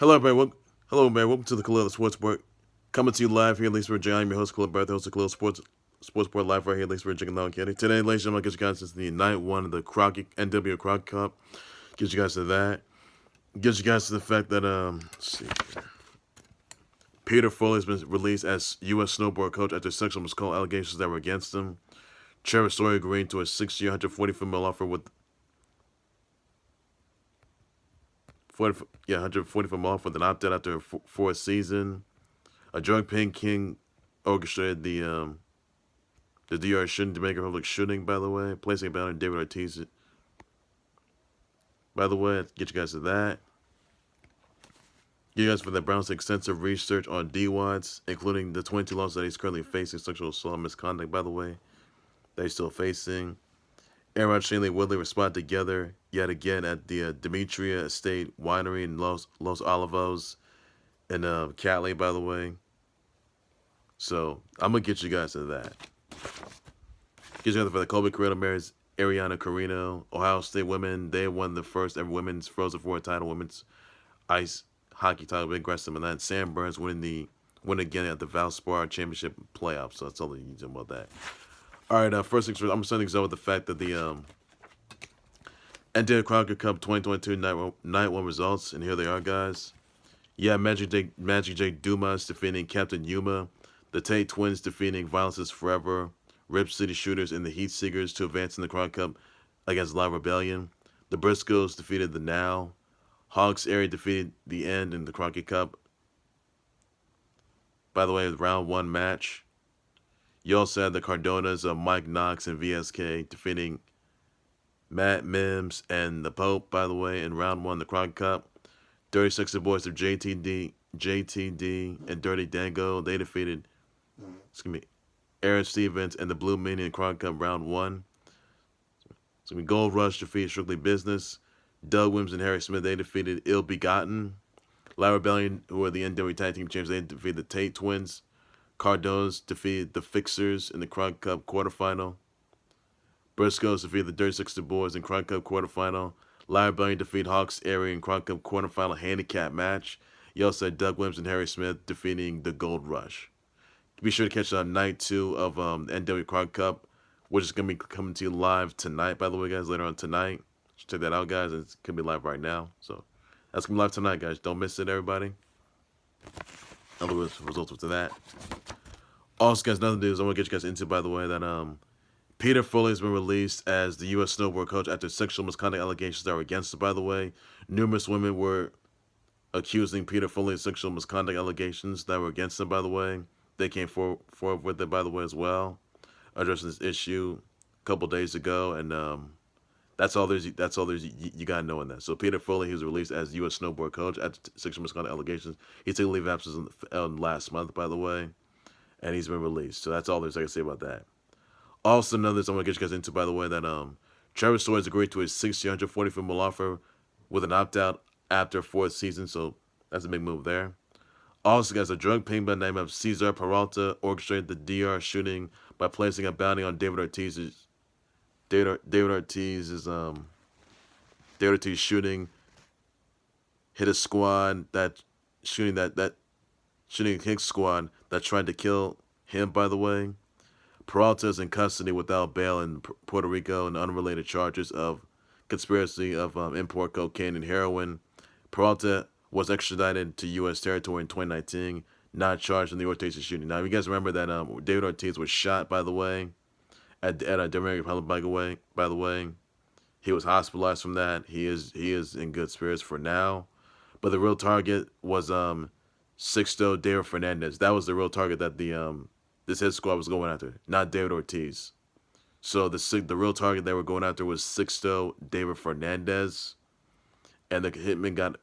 Hello, everybody. Hello, everybody. Welcome to the Kalila Sports Board. Coming to you live here, at least for John. I'm your host, Kalila Barth, host of Kalila Sports Board live right here, at least for Chicken Long County. Today, ladies and gentlemen, I'll get you guys into the night one of the NWA Crockett Cup. Get you guys to that. Get you guys to the fact that let's see. Peter Foley has been released as US Snowboard coach after sexual misconduct allegations that were against him. Trevor Story agreeing to a 6-year, $144 million offer with 144 million with an opt-out after fourth season. A drug paying king orchestrated the DR shooting, Dominican Republic shooting, by the way, placing a ban on David Ortiz. By the way, I'll get you guys to that. You guys for the Brown's extensive research on DWADs, including the 22 lawsuits that he's currently facing, sexual assault and misconduct, by the way, that he's still facing. Aron Shanley Woodley responded together yet again at the Demetria Estate Winery in Los Olivos in Cali, by the way. So I'm gonna get you guys to that. Get you guys for the Kobe Carrera marries Ariana Carino. Ohio State women, they won the first ever women's Frozen Four title, women's ice hockey title. Big aggressive and that. Sam Burns win again at the Valspar Championship playoffs. So that's all you need to know about that. All right, first things first, I'm starting things out with the fact that the NWA Crockett Cup 2022 night one results, and here they are, guys. Yeah, Magic J Dumas defeating Captain YUMA. The Tate twins defeating Violence is Forever. Rip City Shooters and the Heatseekers to advance in the Crockett Cup against Rebellion. The Briscoes defeated the Now. Hawx Aerie defeated the End in the Crockett Cup. By the way, round one match. You also had the Cardonas of Mike Knox and VSK defeating Matt Mims and the Pope, by the way, in round one, the Crockett Cup. Dirty Sexy Boys of JTD, and Dirty Dango. They defeated, Aaron Stevens and the Blue Meanie in Crockett Cup round one. Gold Rushhh defeated Strictly Business. Doug Wims and Harry Smith, they defeated IllBegotten. Rebellion, who are the NWA Tag Team Champions, they defeated the Tate twins. Cardonas defeated the Fixers in the Crockett Cup quarterfinal. Briscoes defeated the Dirty Sexy Boys in Crockett Cup quarterfinal. Rebellion defeated Hawx Aerie in Crockett Cup quarterfinal handicap match. You also had Doug Wims and Harry Smith defeating the Gold Rushhh. Be sure to catch night two of NWA Crockett Cup, which is going to be coming to you live tonight, by the way, guys, later on tonight. Check that out, guys. It's going to be live right now. So that's going to be live tonight, guys. Don't miss it, everybody. Other results to that. Also, guys, another news I want to get you guys into, by the way, that Peter Foley has been released as the US Snowboard coach after sexual misconduct allegations that were against him, by the way. Numerous women were accusing Peter Foley of sexual misconduct allegations that were against him, by the way. They came forward with it, by the way, as well, addressing this issue a couple days ago, and that's all there's. You gotta know in that. So Peter Foley, he was released as U.S. Snowboard coach after sexual misconduct allegations. He took a leave of absence last month, by the way, and he's been released. So that's all there's I can say about that. Also, another thing I want to get you guys into, by the way, that Trevor Story has agreed to his 6-year, $144 million offer with an opt-out after fourth season. So that's a big move there. Also, guys, a drug paying by the name of Cesar Peralta orchestrated the DR shooting by placing a bounty on David Ortiz shooting hit a squad shooting Hicks squad that tried to kill him, by the way. Peralta is in custody without bail in Puerto Rico and unrelated charges of conspiracy of import cocaine and heroin. Peralta was extradited to U.S. territory in 2019, not charged in the Ortiz shooting. Now, you guys remember that David Ortiz was shot, by the way, at a Dominican Republic, by the way. He was hospitalized from that. He is in good spirits for now. But the real target was Sixto David Fernandez. That was the real target that this hit squad was going after, not David Ortiz. So the real target they were going after was Sixto David Fernandez, and the hitman got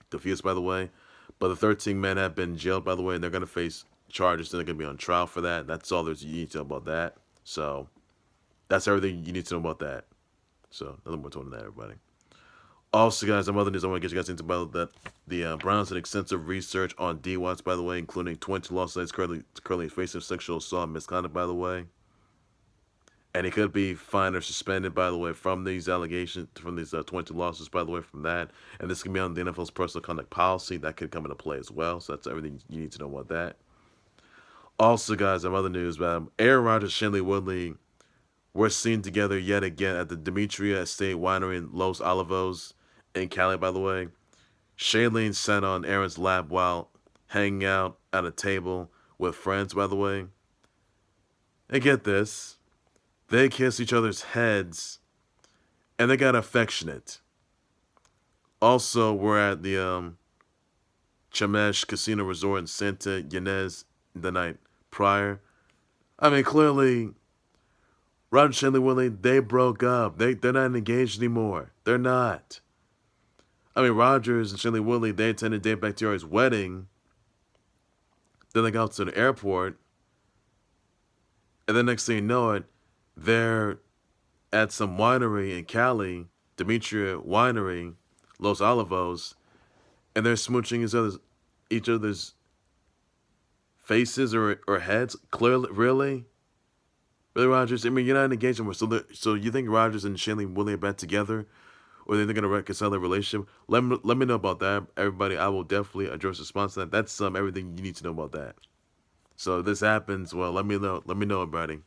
confused, by the way. But the 13 men have been jailed, by the way, and they're going to face charges, and they're going to be on trial for that. That's all you need to know about that. So that's everything you need to know about that. So nothing more to than that, everybody. Also, guys, some other news I want to get you guys into about that. The Browns did extensive research on DWADs, by the way, including 20 lawsuits currently facing sexual assault and misconduct, by the way. And he could be fined or suspended, by the way, from these allegations, from these 22 losses, by the way, from that. And this can be on the NFL's personal conduct policy. That could come into play as well. So that's everything you need to know about that. Also, guys, I have other news. Aaron Rodgers, Shailene Woodley were seen together yet again at the Demetria Estate Winery in Los Olivos in Cali, by the way. Shailene sat on Aaron's lap while hanging out at a table with friends, by the way. And get this, they kissed each other's heads and they got affectionate. Also, we're at the Chamesh Casino Resort in Santa Ynez the night prior. I mean, clearly, Roger and Shailene Woodley, they broke up. They're not engaged anymore. They're not. I mean, Rogers and Shailene Woodley, they attended Dave Bakhtiari's wedding. Then they got to the airport. And then next thing you know it, they're at some winery in Cali, Demetria Winery, Los Olivos, and they're smooching each other's faces or heads. Clearly, really, Rogers. I mean, you're not engaged anymore. So you think Rogers and Shailene Woodley are back together, or they're going to reconcile their relationship? Let me know about that, everybody. I will definitely address the response to that. That's everything you need to know about that. So if this happens, well, let me know. Let me know, everybody.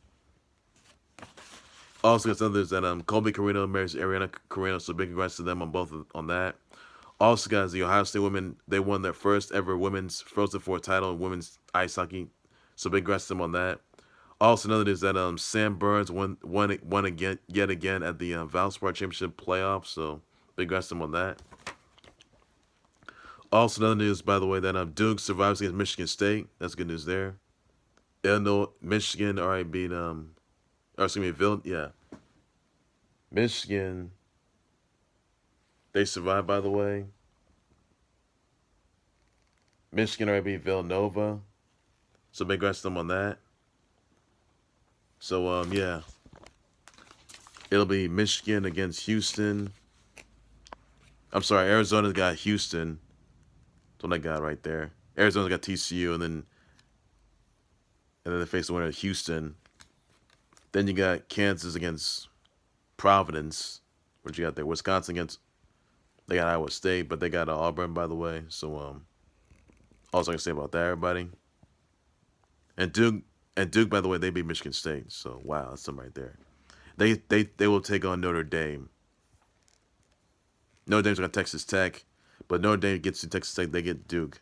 Also, got others that Colby Carino marries Ariana Carino, so big congrats to them on both on that. Also, guys, the Ohio State women, they won their first ever women's Frozen Four title in women's ice hockey, so big congrats to them on that. Also, another news that Sam Burns won again yet again at the Valspar Championship playoffs, so big congrats to them on that. Also, another news, by the way, that Duke survives against Michigan State. That's good news there. Illinois, Michigan already beat Michigan. They survived, by the way. Michigan already beat Villanova, so big congrats to them on that. So yeah, it'll be Michigan against Houston. I'm sorry, Arizona's got Houston. That's what I got right there. Arizona's got TCU, and then they face the winner of Houston. Then you got Kansas against Providence. What you got there? Wisconsin against, they got Iowa State, but they got Auburn, by the way. So also I can say about that, everybody. And Duke, by the way, they beat Michigan State. So wow, that's something right there. They will take on Notre Dame. Notre Dame's got Texas Tech, but Notre Dame gets to Texas Tech, they get Duke.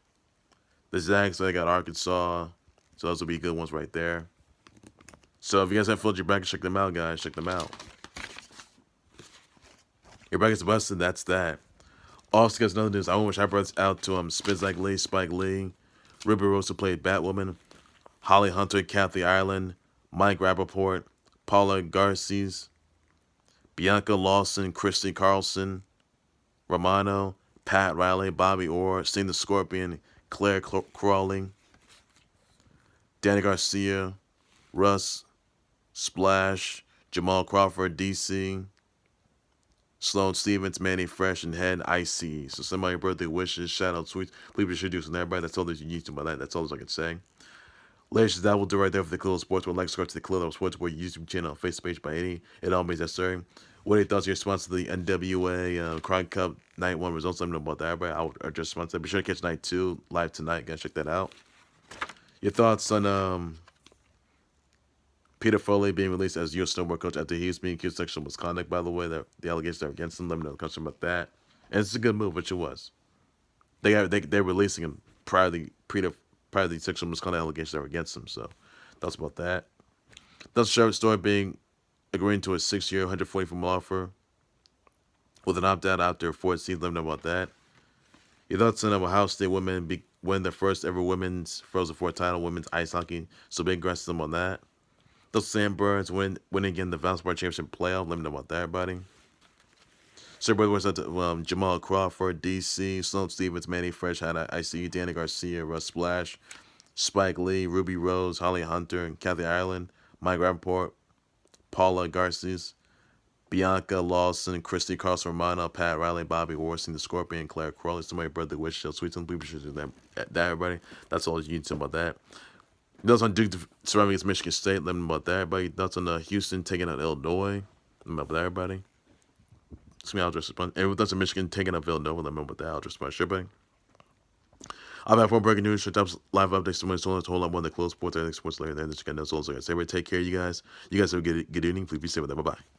The Zags, they got Arkansas. So those will be good ones right there. So if you guys have filled your brackets, check them out, guys. Check them out. Your brackets busted, that's that. Also, guys, another news. I want to shout outs out to Spitz Like Lee, Spike Lee, Ruby Rose, who played Batwoman, Holly Hunter, Kathy Ireland, Mike Rappaport, Paula Garces, Bianca Lawson, Christy Carlson, Romano, Pat Riley, Bobby Orr, Sting the Scorpion, Claire Crawley, Danny Garcia, Russ, Splash, Jamal Crawford, DC, Sloan Stevens, Manny Fresh, and Head IC. So send my birthday wishes, shout out, tweets. Please be sure to do some everybody. That's all that you need to about that. That's all I can say. Ladies, that will do right there for the Khalil Sports. Would like to subscribe to the Khalil Sports Boy YouTube channel, Facebook page by any. It all means that, sir. What are your thoughts on your response to the NWA Crockett Cup Night 1 results? Let me know about that, everybody. I will address response. Be sure to catch Night 2 live tonight. Guys, check that out. Your thoughts on Peter Foley being released as US Snowboard coach after he was being accused of sexual misconduct, by the way, the allegations are against him. Let me know the question about that. And it's a good move, which it was. They're releasing him prior to the sexual misconduct allegations that were against him. So that's about that. That's Trevor Story agreeing to a 6-year, $140 million offer with an opt-out after 4 seasons. Let me know about that. Your thoughts on Ohio State women win their first ever women's Frozen Four title, women's ice hockey. So big congrats to them on that. Those Sam Burns winning again the Valspar Championship playoff. Let me know about that, everybody. Sir Brother was to Jamal Crawford, DC, Sloan Stevens, Manny Fresh, had IC, Danny Garcia, Russ Splash, Spike Lee, Ruby Rose, Holly Hunter, Kathy Ireland, Mike Rappaport, Paula Garces, Bianca Lawson, Christy Carlson Romano, Pat Riley, Bobby Orson, the Scorpion, Claire Crawley, somebody brother wish, sweet some people should do that, everybody. That's all you need to know about that. Thoughts on Duke surviving against Michigan State. Let me know about that, everybody. Thoughts on Houston taking out Illinois. Let me know about that, everybody. I'll just respond. And thoughts on Michigan taking out Villanova. Let me know about that. I'll just respond. Sure, buddy. I'm back for breaking news. Short live updates. Tomorrow's a whole lot more than close sports. Everything sports later. Then just got no souls. Say, take care, you guys. You guys have a good evening. Please be safe with that. Bye bye.